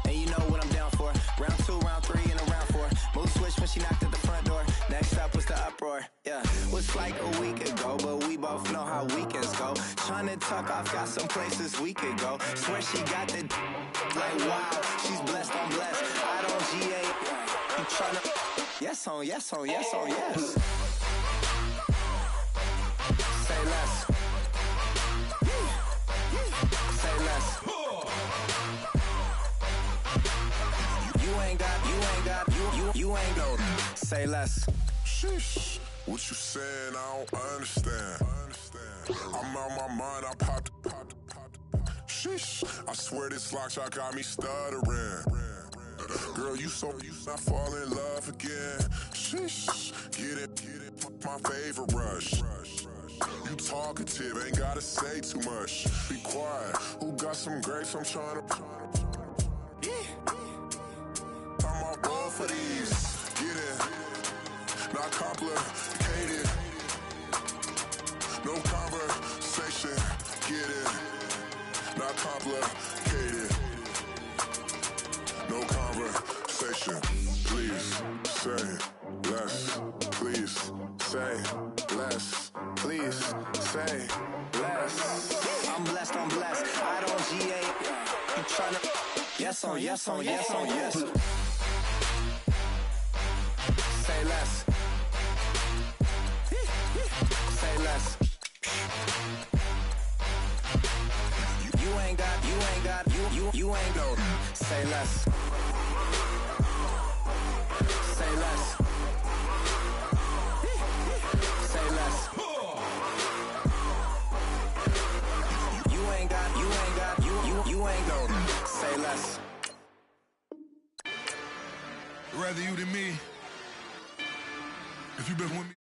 And you know what I'm down for. Round 2, round 3, and a round 4. Mood switch when she knocked at the front door. Next up was the uproar. Yeah, was like a week ago, but we both know how weekends go. Tryna tuck off, got some places we could go. Swear she got the like wow, she's blessed, I'm blessed. I don't GA. You tryna yes on yes. Say less. Say less. You ain't go. Say less. Sheesh. What you saying? I don't understand. I'm out my mind. I popped. Sheesh. I swear this lock shot got me stuttering. Girl, you not fall in love again. Sheesh. Get it. My favorite rush. You talkative, ain't gotta say too much. Be quiet. Who got some grapes? I'm trying to. I'm all roll for these. Get it. Not complicated. No conversation. Get it. Not complicated. No conversation. Please say less. Please say less. Please say less. I'm blessed. I don't GA. You tryna yes on yes. Say less. Say less. You ain't go. Say less. Say less. Say less. You ain't go. Say less. Rather you than me. If you've been with me.